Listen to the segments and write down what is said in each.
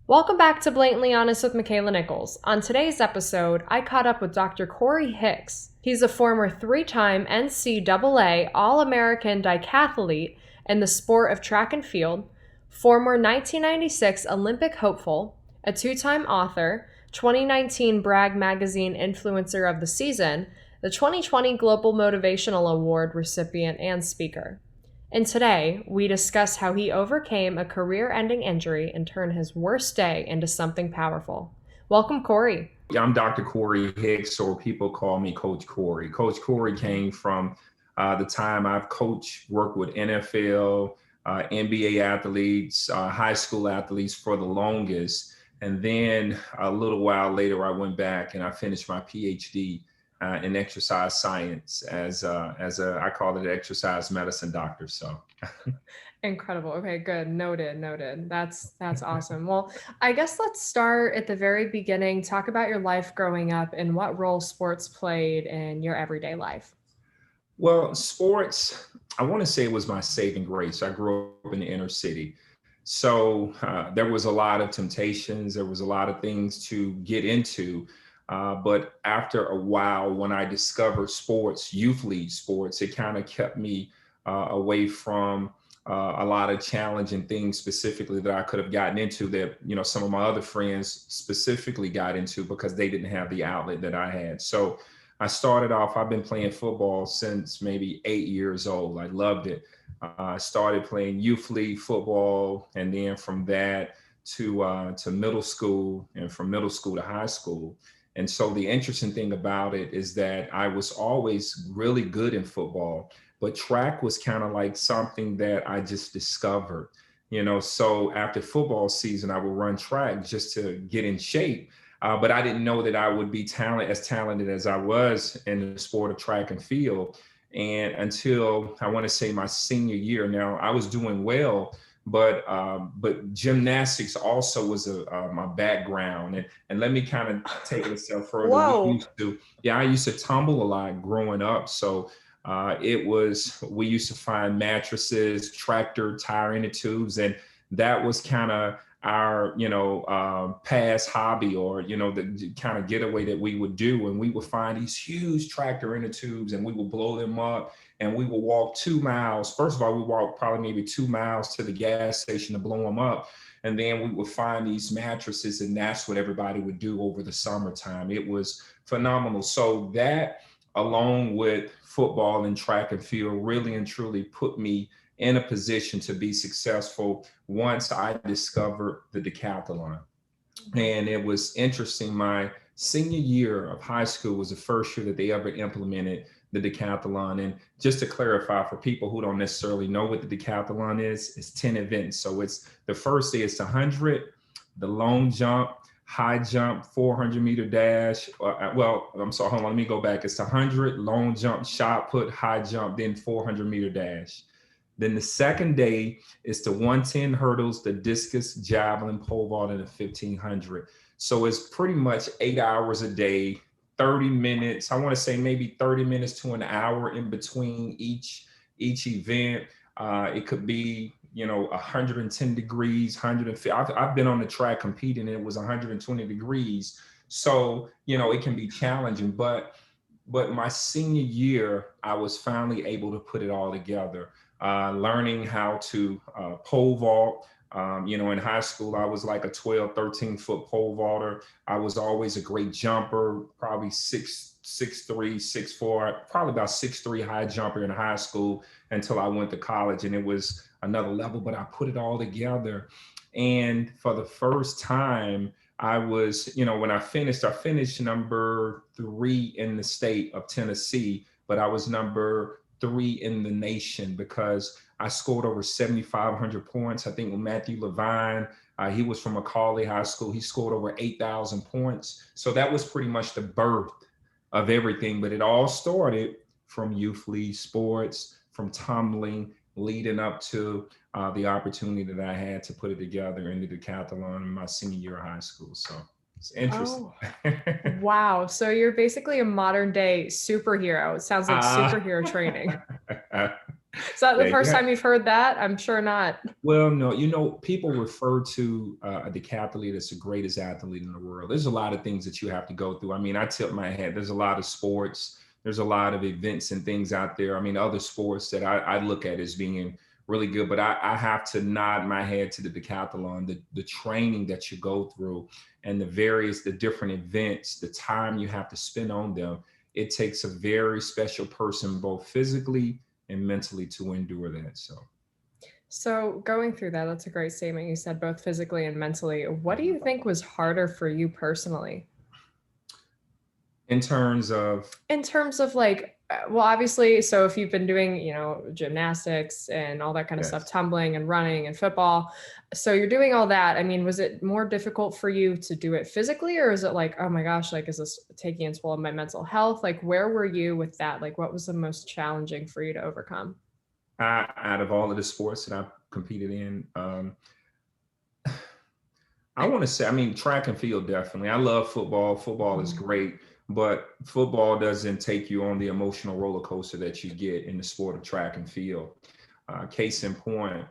Welcome back to Blatantly Honest with Makaila Nichols. On today's episode, I caught up with Dr. Corey Hicks. He's a former three-time NCAA All American Decathlete in the sport of track and field, former 1996 Olympic hopeful, a two-time author, 2019 Bragg Magazine Influencer of the Season, the 2020 Global Motivational Award recipient and speaker. And today, we discuss how he overcame a career-ending injury and turned his worst day into something powerful. Welcome, Corey. Yeah, I'm Dr. Corey Hicks, or people call me Coach Corey. Coach Corey came from the time I've coached, worked with NFL, NBA athletes, high school athletes for the longest. And then a little while later, I went back and I finished my PhD in exercise science as I call it an exercise medicine doctor. So Incredible. Okay, good. Noted. That's awesome. Well, I guess let's start at the very beginning. Talk about your life growing up and what role sports played in your everyday life. Well, sports, I want to say it was my saving grace. I grew up in the inner city. So there was a lot of temptations. There was a lot of things to get into. But after a while, when I discovered sports, youth league sports, it kind of kept me away from a lot of challenging things specifically that I could have gotten into that, some of my other friends specifically got into because they didn't have the outlet that I had. So I started off, I've been playing football since maybe 8 years old. I loved it. I started playing youth league football, and then from that to middle school, and from middle school to high school. And so the interesting thing about it is that I was always really good in football, but track was kind of like something that I just discovered. So after football season, I would run track just to get in shape. But I didn't know that I would be as talented as I was in the sport of track and field. And until I want to say my senior year, now I was doing well, but gymnastics also was my background. And let me kind of take it a step further. Whoa. I used to tumble a lot growing up. So we used to find mattresses, tractor tire inner tubes, and that was kind of our, past hobby, or, the kind of getaway that we would do. And we would find these huge tractor inner tubes and we would blow them up, and we would walk 2 miles. First of all, we walked probably maybe 2 miles to the gas station to blow them up. And then we would find these mattresses, and that's what everybody would do over the summertime. It was phenomenal. So that, along with football and track and field, really and truly put me in a position to be successful once I discovered the decathlon. And it was interesting. My senior year of high school was the first year that they ever implemented the decathlon. And just to clarify for people who don't necessarily know what the decathlon is, it's 10 events. So it's the first day, it's 100, the long jump, high jump, 400-meter dash. I'm sorry, hold on, let me go back. It's 100, long jump, shot put, high jump, then 400-meter dash. Then the second day is the 110 hurdles, the discus, javelin, pole vault, and the 1500. So it's pretty much 8 hours a day, 30 minutes. I want to say maybe 30 minutes to an hour in between each event. It could be, 110 degrees, 150. I've been on the track competing, and it was 120 degrees. So, it can be challenging, but my senior year, I was finally able to put it all together. Learning how to pole vault. In high school, I was like a 12, 13-foot pole vaulter. I was always a great jumper, probably 6'3", 6'4", probably about 6'3" high jumper in high school until I went to college, and it was another level, but I put it all together. And for the first time, I was, when I finished number 3 in the state of Tennessee, but I was number 3 in the nation because I scored over 7,500 points. I think with Matthew Levine, he was from Macaulay High School. He scored over 8,000 points. So that was pretty much the birth of everything. But it all started from youth league sports, from tumbling, leading up to the opportunity that I had to put it together in the decathlon in my senior year of high school. So it's interesting. Oh, wow. So you're basically a modern day superhero. It sounds like superhero training. Is that the Yeah, first time you've heard that? I'm sure not. well, no, people refer to a decathlete as the greatest athlete in the world. There's a lot of things that you have to go through. I mean, I tip my hat. There's a lot of sports. There's a lot of events and things out there. I mean, other sports that I look at as being really good, but I have to nod my head to the decathlon, the training that you go through and the different events, the time you have to spend on them. It takes a very special person, both physically and mentally, to endure that. So. So going through that, that's a great statement. You said both physically and mentally. What do Mhm. you think was harder for you personally? In terms of, In terms of like, well, obviously, so if you've been doing, gymnastics and all that kind of stuff, yes. tumbling and running and football, so you're doing all that. I mean, was it more difficult for you to do it physically, or is it like, oh my gosh, like, is this taking a toll on my mental health? Like, where were you with that? Like, what was the most challenging for you to overcome? Out of all of the sports that I've competed in, I want to say, I mean, track and field, definitely. I love football. Football is Mhm. great, but football doesn't take you on the emotional roller coaster that you get in the sport of track and field. Case in point,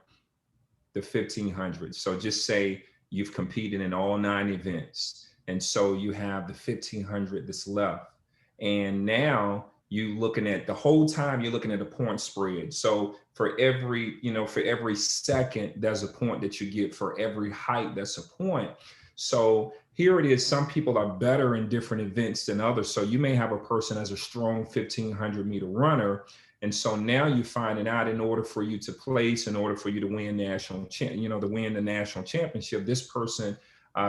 the 1500. So just say you've competed in all 9 events. And so you have the 1500 that's left. And now you looking at the whole time you're looking at a point spread. So for every second, there's a point that you get. For every height, that's a point. So here it is. Some people are better in different events than others. So you may have a person as a strong 1500-meter runner, and so now you're finding out, in order for you to place, in order for you to win to win the national championship, this person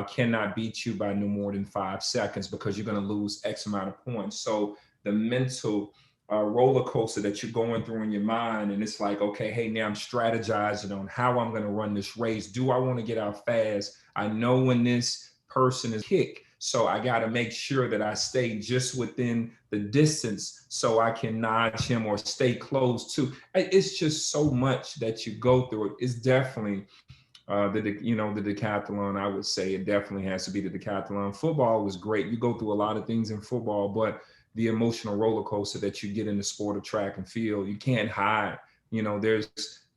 cannot beat you by no more than 5 seconds, because you're going to lose X amount of points. So the mental roller coaster that you're going through in your mind, and it's like, okay, hey, now I'm strategizing on how I'm going to run this race. Do I want to get out fast? I know when this person is kick, so I got to make sure that I stay just within the distance so I can notch him or stay close to. It's just so much that you go through. It's definitely the decathlon. I would say it definitely has to be the decathlon. Football was great. You go through a lot of things in football, but the emotional roller coaster that you get in the sport of track and field, you can't hide.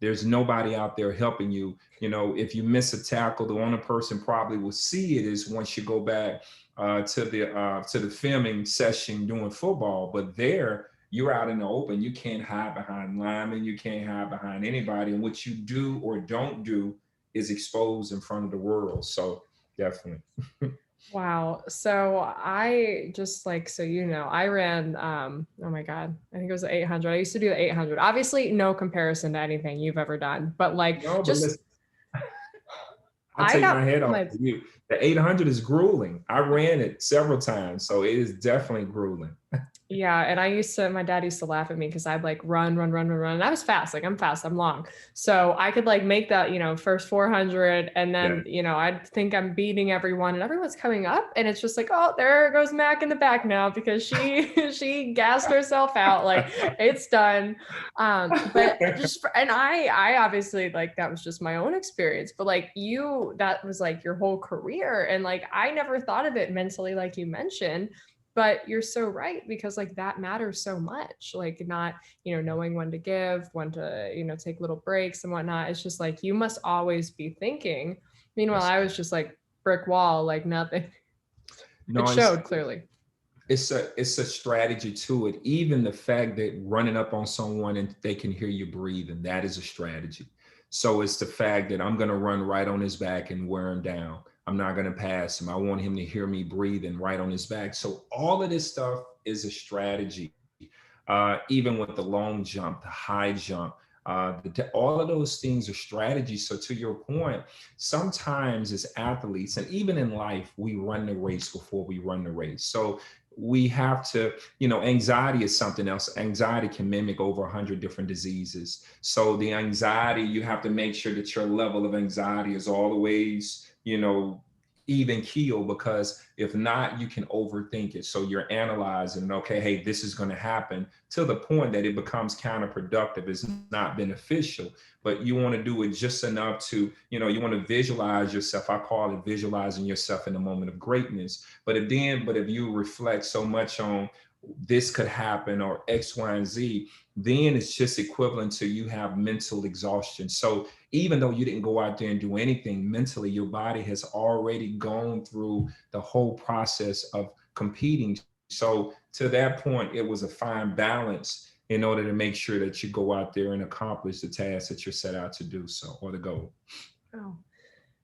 There's nobody out there helping you. If you miss a tackle, the only person probably will see it is once you go back to the filming session doing football. But there, you're out in the open. You can't hide behind linemen. You can't hide behind anybody. And what you do or don't do is exposed in front of the world. So definitely. Wow. So I just like, so I ran oh my God, I think it was the 800. I used to do the 800. Obviously, no comparison to anything you've ever done, but like No, but just listen, I I take got my head off my to you. The 800 is grueling. I ran it several times, so it is definitely grueling. Yeah, and my dad used to laugh at me because I'd like run, run, run, run, run. And I was fast, like I'm fast, I'm long. So I could like make that, first 400. And Yeah. then, I'd think I'm beating everyone and everyone's coming up. And it's just like, oh, there goes Mac in the back now because she gassed herself out. Like it's done. But and I obviously like that was just my own experience. But like that was like your whole career. And like I never thought of it mentally, like you mentioned. But you're so right, because like that matters so much, like not, knowing when to give, when to, take little breaks and whatnot. It's just like you must always be thinking. Meanwhile, Yes. I was just like brick wall, like nothing. It No, showed clearly. it's a strategy to it. Even the fact that running up on someone and they can hear you breathing, that is a strategy. So it's the fact that I'm going to run right on his back and wear him down. I'm not going to pass him. I want him to hear me breathing right on his back. So all of this stuff is a strategy. Even with the long jump, the high jump, all of those things are strategies. So to your point, sometimes as athletes and even in life, we run the race before we run the race. So we have to, anxiety is something else. Anxiety can mimic over 100 different diseases. So the anxiety, you have to make sure that your level of anxiety is always, even keel, because if not, you can overthink it. So you're analyzing, okay, hey, this is going to happen, to the point that it becomes counterproductive. It's not beneficial, but you want to do it just enough to, you want to visualize yourself. I call it visualizing yourself in the moment of greatness. But if you reflect so much on, this could happen or X, Y, and Z, then it's just equivalent to you have mental exhaustion. So even though you didn't go out there and do anything mentally, your body has already gone through the whole process of competing. So to that point, it was a fine balance in order to make sure that you go out there and accomplish the task that you're set out to do, so, or the goal. Oh,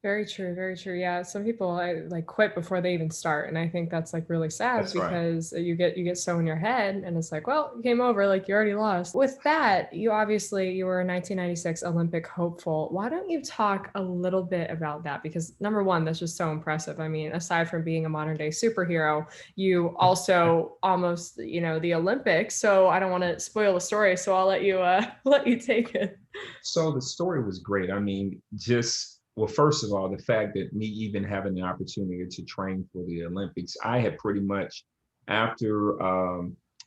very true, very true. Yeah, some people like quit before they even start, and I think that's like really sad That's right. because you get so in your head, and it's like, well, game over, like you already lost. With that, you were a 1996 Olympic hopeful. Why don't you talk a little bit about that? Because number one, that's just so impressive. I mean, aside from being a modern day superhero, you also almost, the Olympics. So I don't want to spoil the story, so I'll let you let you take it. So the story was great. I mean, just, well, first of all, the fact that me even having the opportunity to train for the Olympics, I had pretty much, after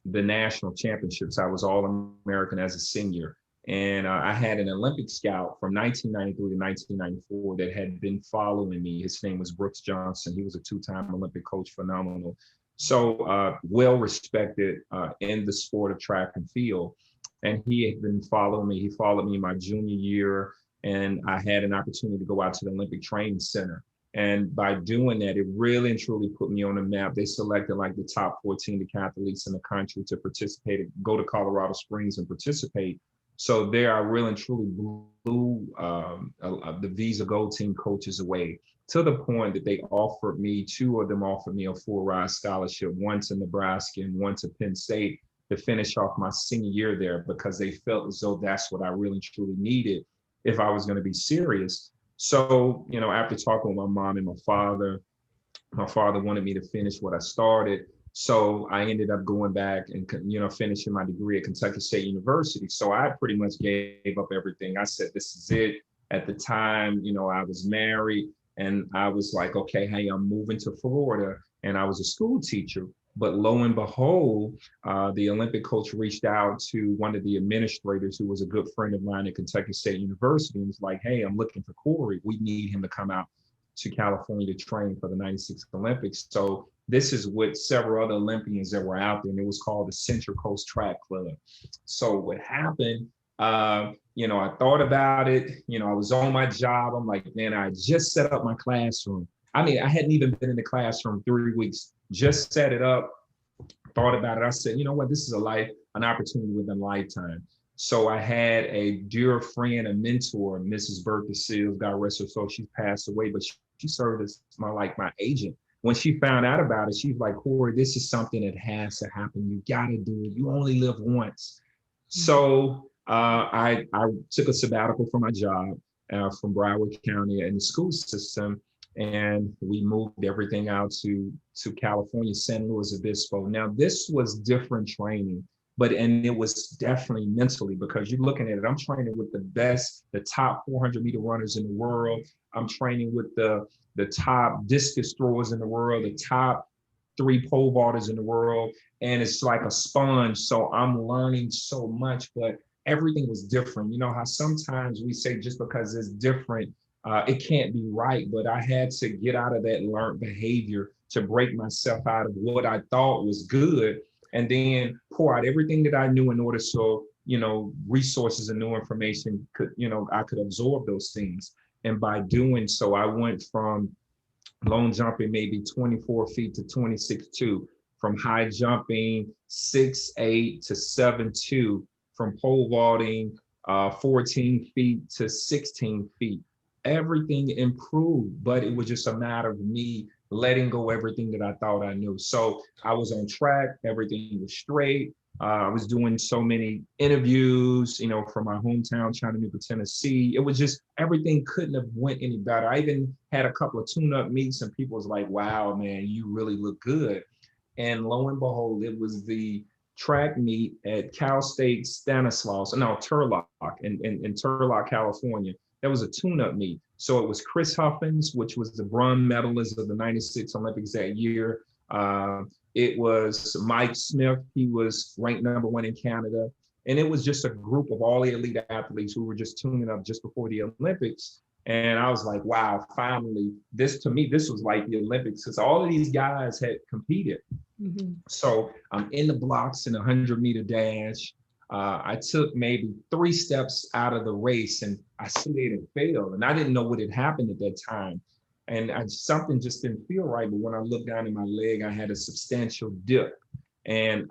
the national championships, I was All American as a senior. And I had an Olympic scout from 1993 to 1994 that had been following me. His name was Brooks Johnson. He was a two-time Olympic coach, phenomenal. So well respected in the sport of track and field. And he had been following me. He followed me my junior year, and I had an opportunity to go out to the Olympic Training Center. And by doing that, it really and truly put me on the map. They selected like the top 14 decathletes in the country to participate, go to Colorado Springs and participate. So there, I really and truly blew the Visa Gold Team coaches away, to the point that they offered me, two of them offered me a full ride scholarship, one to Nebraska and one to Penn State, to finish off my senior year there, because they felt as though that's what I really truly needed if I was going to be serious. So, after talking with my mom and my father wanted me to finish what I started. So I ended up going back and, finishing my degree at Kentucky State University. So I pretty much gave up everything. I said, this is it. At the time, I was married, and I was like, okay, hey, I'm moving to Florida. And I was a school teacher. But lo and behold, the Olympic coach reached out to one of the administrators, who was a good friend of mine at Kentucky State University, and was like, hey, I'm looking for Corey. We need him to come out to California to train for the 96 Olympics. So this is with several other Olympians that were out there, and it was called the Central Coast Track Club. So what happened, I thought about it, I was on my job. I'm like, man, I just set up my classroom. I mean, I hadn't even been in the classroom 3 weeks, just set it up, thought about it. I said, you know what, this is an opportunity within a lifetime. So I had a dear friend, a mentor, Mrs. Bertha Seals, God rest her soul, she's passed away, but she served as my agent. When she found out about it, she's like, Corey, this is something that has to happen. You got to do it. You only live once. So I took a sabbatical from my job from Broward County in the school system, and we moved everything out to California, San Luis Obispo. Now, this was different training, and it was definitely mentally, because you're looking at it, I'm training with the best, the top 400-meter runners in the world. I'm training with the top discus throwers in the world, the top 3 pole vaulters in the world, and it's like a sponge. So I'm learning so much, but everything was different. You know how sometimes we say just because it's different, it can't be right, but I had to get out of that learned behavior to break myself out of what I thought was good, and then pour out everything that I knew in order so, resources and new information could, I could absorb those things. And by doing so, I went from long jumping maybe 24 feet to 26.2, from high jumping 6'8" to 7'2", from pole vaulting 14 feet to 16 feet. Everything improved, but it was just a matter of me letting go everything that I thought I knew. So I was on track, everything was straight. I was doing so many interviews, from my hometown, Chattanooga, Tennessee. It was just, everything couldn't have went any better. I even had a couple of tune-up meets, and people was like, wow, man, you really look good. And lo and behold, it was the track meet at Cal State Turlock in Turlock, California. That was a tune-up meet. So it was Chris Huffins, which was the bronze medalist of the 96 Olympics that year. It was Mike Smith. He was ranked #1 in Canada. And it was just a group of all the elite athletes who were just tuning up just before the Olympics. And I was like, wow, finally, this was like the Olympics, because all of these guys had competed. So I'm in the blocks in a 100-meter dash. I took maybe 3 steps out of the race and I slid and fell. And I didn't know what had happened at that time. And something just didn't feel right. But when I looked down in my leg, I had a substantial dip. And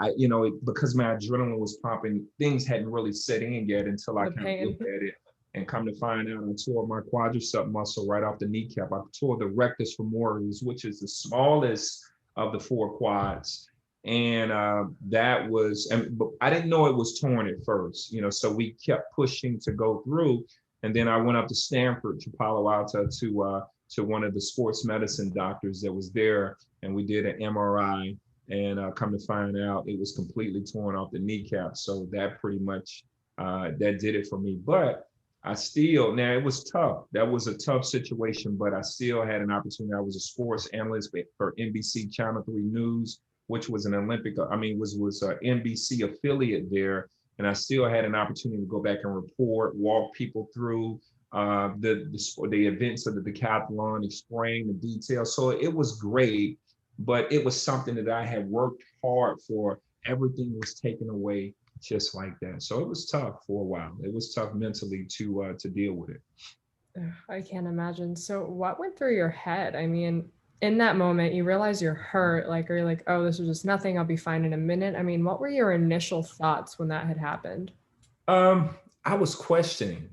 because my adrenaline was pumping, things hadn't really set in yet until I The kind of pain. looked at it and come to find out I tore my quadricep muscle right off the kneecap. I tore the rectus femoris, which is the smallest of the 4 quads. And but I didn't know it was torn at first, so we kept pushing to go through. And then I went up to Stanford, to Palo Alto, to one of the sports medicine doctors that was there. And we did an MRI, and come to find out it was completely torn off the kneecap. So that pretty much, that did it for me. But now it was tough. That was a tough situation, but I still had an opportunity. I was a sports analyst for NBC Channel 3 News, which was an was a NBC affiliate there. And I still had an opportunity to go back and report, walk people through the events of the decathlon, explain the details. So it was great, but it was something that I had worked hard for. Everything was taken away just like that. So it was tough for a while. It was tough mentally to deal with it. I can't imagine. So what went through your head? I mean, in that moment, you realize you're hurt, like, or you're like, oh, this was just nothing. I'll be fine in a minute. I mean, what were your initial thoughts when that had happened? Um, I was questioning,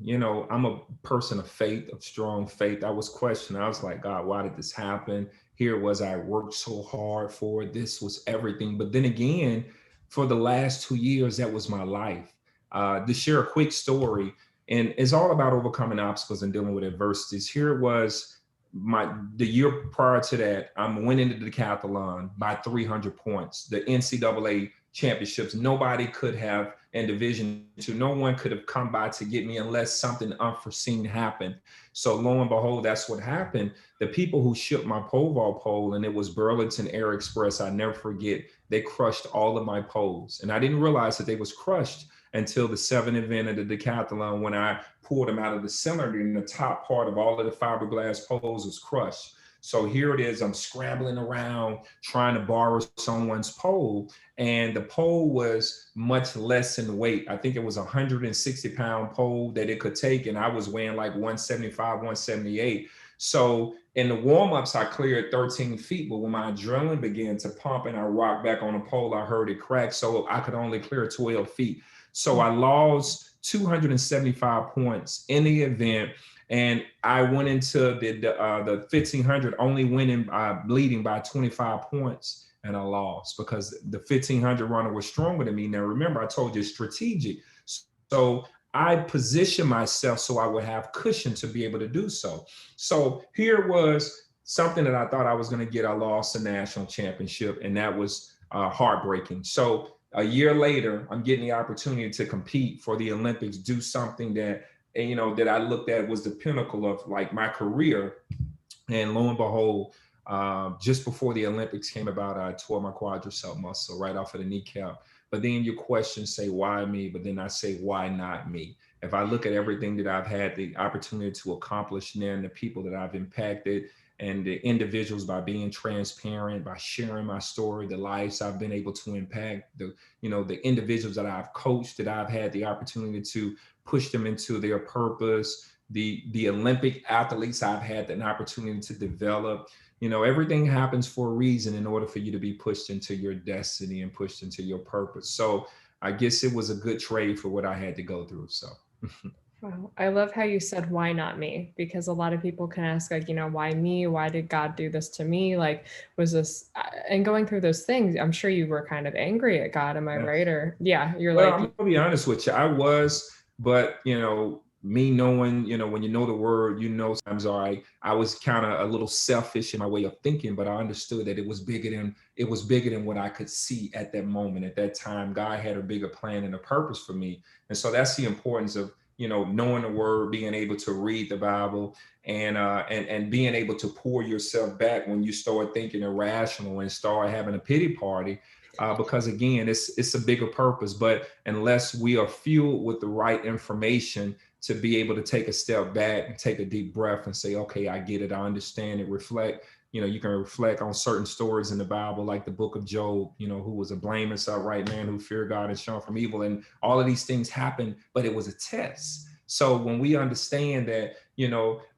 I'm a person of faith, of strong faith. I was questioning. I was like, God, why did this happen? Here was I worked so hard for it. This was everything. But then again, for the last 2 years, that was my life. To share a quick story, and it's all about overcoming obstacles and dealing with adversities. Here it was the year prior to that, I'm winning the decathlon by 300 points. The NCAA championships, nobody could have, in Division II, no one could have come by to get me unless something unforeseen happened. So lo and behold, that's what happened. The people who shipped my pole vault pole, and it was Burlington Air Express, I never forget, they crushed all of my poles. And I didn't realize that they was crushed until the 7th event of the decathlon, when I pulled them out of the cylinder and the top part of all of the fiberglass poles was crushed. So here it is, I'm scrambling around trying to borrow someone's pole, and the pole was much less in weight. I think it was a 160-pound pole that it could take, and I was weighing like 175, 178. So in the warm-ups, I cleared 13 feet, but when my adrenaline began to pump and I rocked back on the pole, I heard it crack, so I could only clear 12 feet. So I lost 275 points in the event, and I went into the 1500 only winning bleeding by 25 points, and I lost because the 1500 runner was stronger than me. Now remember, I told you it's strategic. So I positioned myself so I would have cushion to be able to do so. So here was something that I thought I was going to get. I lost a national championship, and that was heartbreaking. So a year later, I'm getting the opportunity to compete for the Olympics, do something that that I looked at was the pinnacle of like my career. And lo and behold, just before the Olympics came about, I tore my quadricep muscle right off of the kneecap. But then your questions say, why me? But then I say, why not me? If I look at everything that I've had the opportunity to accomplish and the people that I've impacted, and the individuals, by being transparent, by sharing my story, the lives I've been able to impact, the individuals that I've coached, that I've had the opportunity to push them into their purpose, the Olympic athletes I've had an opportunity to develop. Everything happens for a reason in order for you to be pushed into your destiny and pushed into your purpose. So I guess it was a good trade for what I had to go through. So. Wow. I love how you said, why not me? Because a lot of people can ask, like, why me? Why did God do this to me? Like, was this, and going through those things, I'm sure you were kind of angry at God. Am I right? Or, yeah, you're Well, like, I'm gonna be honest with you. I was, but me knowing, when you know the word, sometimes I was kind of a little selfish in my way of thinking, but I understood that it was bigger than what I could see at that moment. At that time, God had a bigger plan and a purpose for me. And so that's the importance of, knowing the word, being able to read the Bible, and being able to pour yourself back when you start thinking irrational and start having a pity party. Because again, it's a bigger purpose. But unless we are fueled with the right information to be able to take a step back and take a deep breath and say, okay, I get it, I understand it, reflect, you can reflect on certain stories in the Bible, like the book of Job, who was a blameless, upright man who feared God and shunned from evil. And all of these things happened, but it was a test. So when we understand that,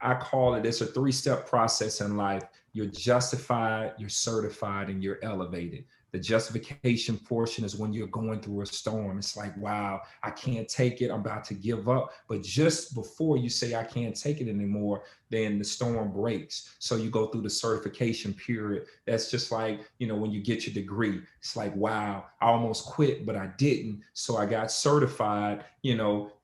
I call it's a 3-step process in life. You're justified, you're certified, and you're elevated. The justification portion is when you're going through a storm. It's like, wow, I can't take it. I'm about to give up. But just before you say, I can't take it anymore, then the storm breaks. So you go through the certification period. That's just like, when you get your degree, it's like, wow, I almost quit, but I didn't. So I got certified,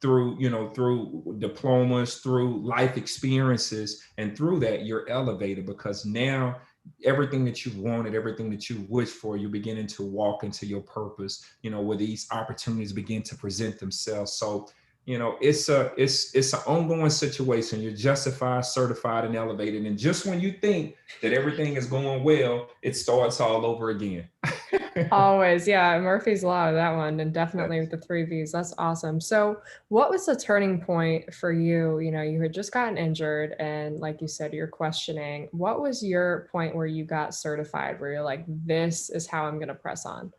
through diplomas, through life experiences. And through that, you're elevated because now everything that you wanted, everything that you wished for, you're beginning to walk into your purpose, where these opportunities begin to present themselves. So, it's an ongoing situation. You're justified, certified, and elevated. And just when you think that everything is going well, it starts all over again. Always. Yeah. Murphy's Law, that one. And definitely with the 3 V's. That's awesome. So what was the turning point for you? You had just gotten injured and like you said, you're questioning. What was your point where you got certified, where you're like, this is how I'm going to press on?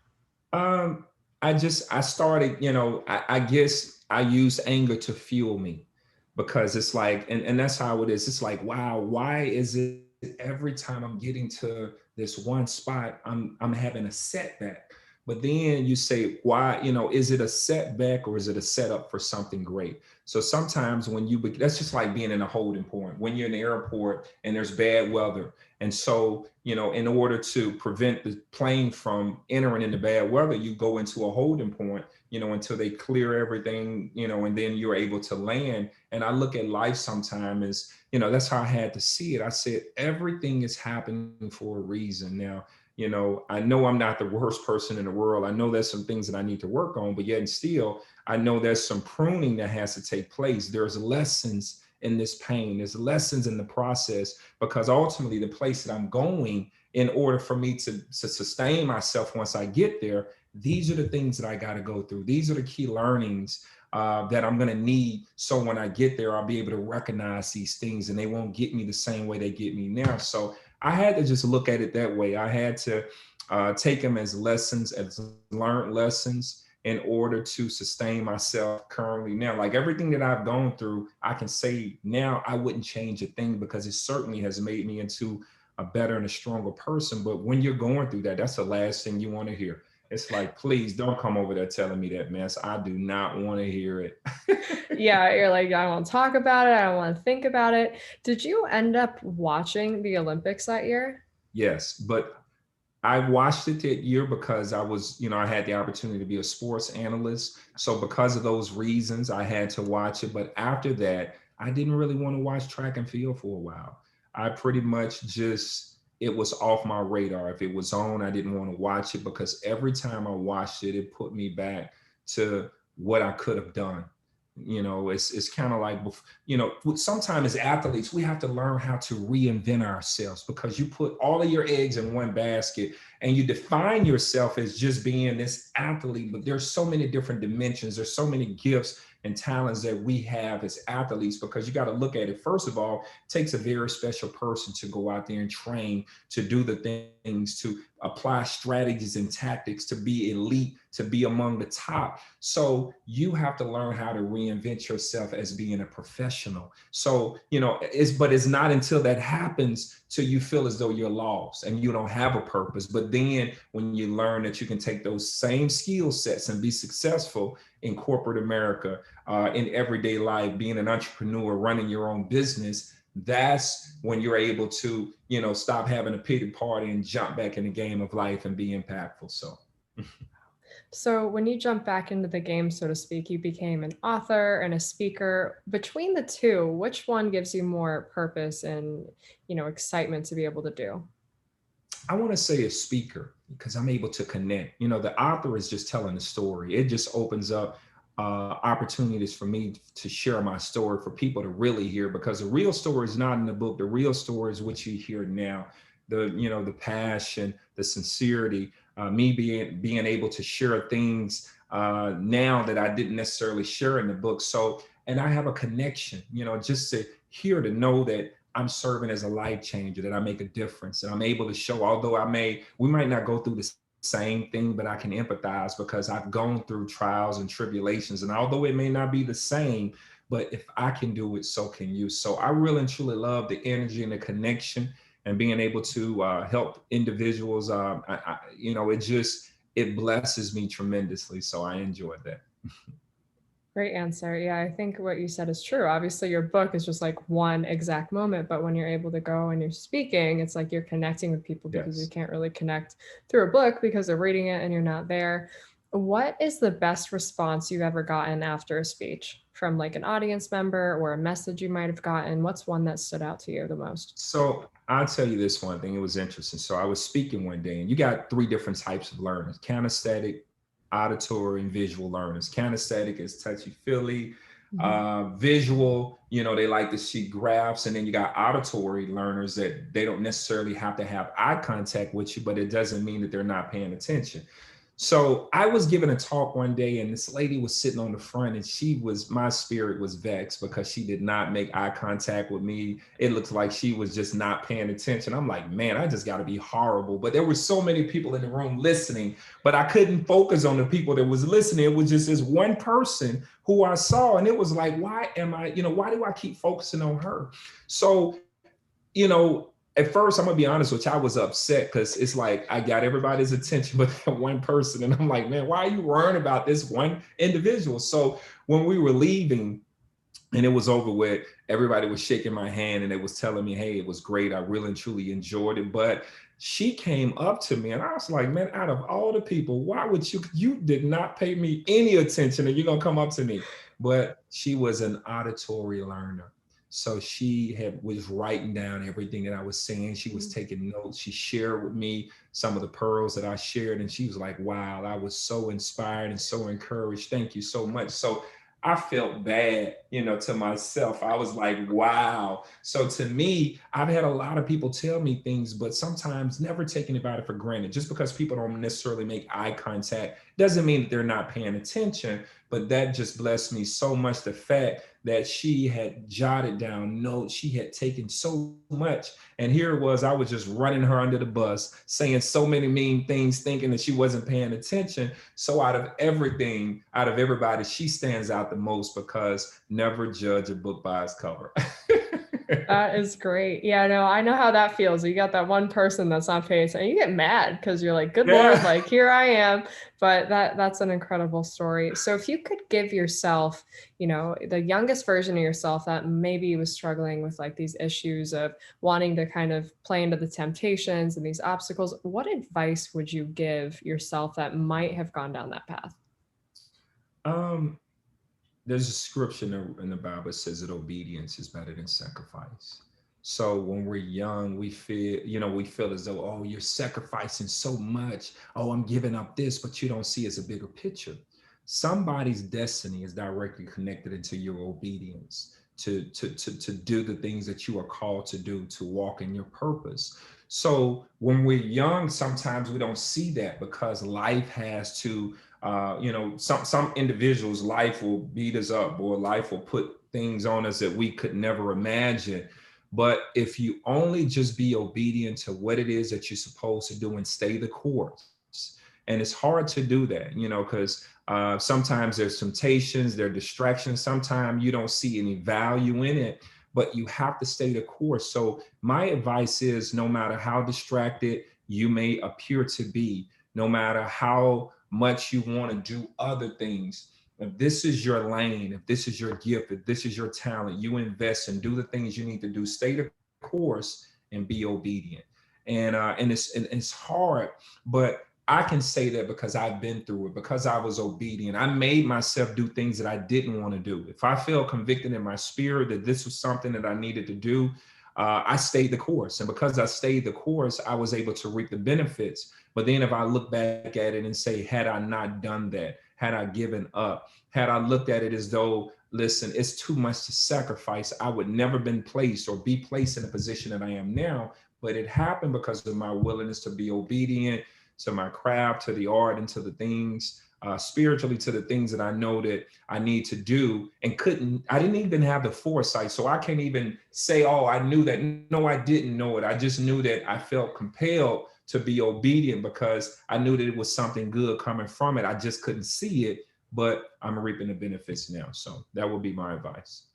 I started, I guess I use anger to fuel me because it's like, and that's how it is. It's like, wow, why is it every time I'm getting to this one spot, I'm having a setback? But then you say, why, is it a setback or is it a setup for something great? So sometimes when that's just like being in a holding point, when you're in the airport and there's bad weather. And so, in order to prevent the plane from entering into bad weather, you go into a holding point, until they clear everything, and then you're able to land. And I look at life sometimes as, that's how I had to see it. I said, everything is happening for a reason. Now, I know I'm not the worst person in the world. I know there's some things that I need to work on, but yet and still, I know there's some pruning that has to take place. There's lessons in this pain. There's lessons in the process, because ultimately the place that I'm going, in order for me to sustain myself once I get there, these are the things that I got to go through. These are the key learnings that I'm going to need. So when I get there, I'll be able to recognize these things and they won't get me the same way they get me now. So I had to just look at it that way. I had to take them as lessons, as learned lessons, in order to sustain myself currently now. Like everything that I've gone through, I can say now I wouldn't change a thing, because it certainly has made me into a better and a stronger person. But when you're going through that, that's the last thing you want to hear. It's like, please don't come over there telling me that mess. I do not want to hear it. Yeah, you're like, I don't want to talk about it. I don't want to think about it. Did you end up watching the Olympics that year? Yes, but I watched it that year because I was, I had the opportunity to be a sports analyst. So because of those reasons, I had to watch it. But after that, I didn't really want to watch track and field for a while. I pretty much just, it was off my radar. If it was on, I didn't want to watch it, because every time I watched it, it put me back to what I could have done. It's kind of like, sometimes as athletes, we have to learn how to reinvent ourselves, because you put all of your eggs in one basket and you define yourself as just being this athlete. But there's so many different dimensions. There's so many gifts and talents that we have as athletes, because you got to look at it. First of all, it takes a very special person to go out there and train, to do the things, to apply strategies and tactics, to be elite, to be among the top. So you have to learn how to reinvent yourself as being a professional. So, but it's not until that happens till you feel as though you're lost and you don't have a purpose. But then when you learn that you can take those same skill sets and be successful in corporate America, in everyday life, being an entrepreneur, running your own business, that's when you're able to, stop having a pity party and jump back in the game of life and be impactful. So when you jump back into the game, so to speak, you became an author and a speaker. Between the two, which one gives you more purpose and, excitement to be able to do? I want to say a speaker, because I'm able to connect. The author is just telling the story. It just opens up opportunities for me to share my story, for people to really hear, because the real story is not in the book. The real story is what you hear now. The passion, the sincerity, me being able to share things now that I didn't necessarily share in the book. So, and I have a connection, just to hear, to know that I'm serving as a life changer, that I make a difference, and I'm able to show, although we might not go through the same thing, but I can empathize because I've gone through trials and tribulations. And although it may not be the same, but if I can do it, so can you. So I really and truly love the energy and the connection and being able to help individuals. It blesses me tremendously. So I enjoyed that. Great answer. Yeah, I think what you said is true. Obviously, your book is just like one exact moment, but when you're able to go and you're speaking, it's like you're connecting with people because you Yes. can't really connect through a book because they're reading it and you're not there. What is the best response you've ever gotten after a speech from like an audience member or a message you might have gotten? What's one that stood out to you the most? So I'll tell you this one thing. It was interesting. So I was speaking one day, and you got three different types of learners: kinesthetic, auditory, and visual learners. Kinesthetic is touchy feely. Mhm. Visual, they like to see graphs, and then you got auditory learners that they don't necessarily have to have eye contact with you, but it doesn't mean that they're not paying attention. So I was giving a talk one day, and this lady was sitting on the front, and my spirit was vexed because she did not make eye contact with me. It looked like she was just not paying attention. I'm like, man, I just got to be horrible. But there were so many people in the room listening, but I couldn't focus on the people that was listening. It was just this one person who I saw, and it was like, why do I keep focusing on her? So, at first, I'm gonna be honest with you, I was upset because it's like I got everybody's attention but that one person. And I'm like, man, why are you worrying about this one individual? So when we were leaving and it was over with, everybody was shaking my hand and they was telling me, hey, it was great. I really and truly enjoyed it. But she came up to me and I was like, man, out of all the people, why would you did not pay me any attention and you're gonna come up to me? But she was an auditory learner. So was writing down everything that I was saying. She was taking notes. She shared with me some of the pearls that I shared. And she was like, wow, I was so inspired and so encouraged. Thank you so much. So I felt bad, to myself. I was like, wow. So to me, I've had a lot of people tell me things, but sometimes never taking about it for granted. Just because people don't necessarily make eye contact doesn't mean that they're not paying attention. But that just blessed me so much. The fact that she had jotted down notes, she had taken so much. And here it was, I was just running her under the bus, saying so many mean things, thinking that she wasn't paying attention. So out of everybody, she stands out the most because never judge a book by its cover. That is great. Yeah, no, I know how that feels. You got that one person that's not paying attention. You get mad because you're like, good Lord, Yeah. like here I am. But that's an incredible story. So if you could give yourself, the youngest version of yourself that maybe was struggling with like these issues of wanting to kind of play into the temptations and these obstacles, what advice would you give yourself that might have gone down that path? Um, there's a scripture in the Bible that says that obedience is better than sacrifice. So when we're young, we feel as though, oh, you're sacrificing so much. Oh, I'm giving up this, but you don't see as a bigger picture. Somebody's destiny is directly connected into your obedience to do the things that you are called to do, to walk in your purpose. So when we're young, sometimes we don't see that because life has to some individuals, life will beat us up or life will put things on us that we could never imagine. But if you only just be obedient to what it is that you're supposed to do and stay the course, and it's hard to do that, because sometimes there's temptations, there are distractions. Sometimes you don't see any value in it, but you have to stay the course. So my advice is, no matter how distracted you may appear to be, no matter how much you want to do other things, if this is your lane, if this is your gift, if this is your talent, you invest and do the things you need to do. Stay the course and be obedient. And it's hard, but I can say that because I've been through it, because I was obedient. I made myself do things that I didn't want to do. If I felt convicted in my spirit that this was something that I needed to do, I stayed the course. And because I stayed the course, I was able to reap the benefits. But then if I look back at it and say, had I not done that, had I given up, had I looked at it as though, listen, it's too much to sacrifice, I would never been placed or be placed in the position that I am now. But it happened because of my willingness to be obedient to my craft, to the art, and to the things spiritually to the things that I know that I need to do, and I didn't even have the foresight. So I can't even say, oh, I knew that. No, I didn't know it. I just knew that I felt compelled to be obedient because I knew that it was something good coming from it. I just couldn't see it, but I'm reaping the benefits now. So that would be my advice.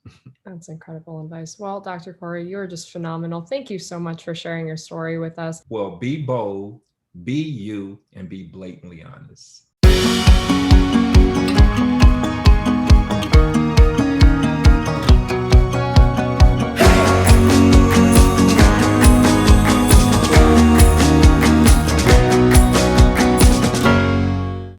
That's incredible advice. Well, Dr. Corey, you're just phenomenal. Thank you so much for sharing your story with us. Well, be bold, be you, and be blatantly honest.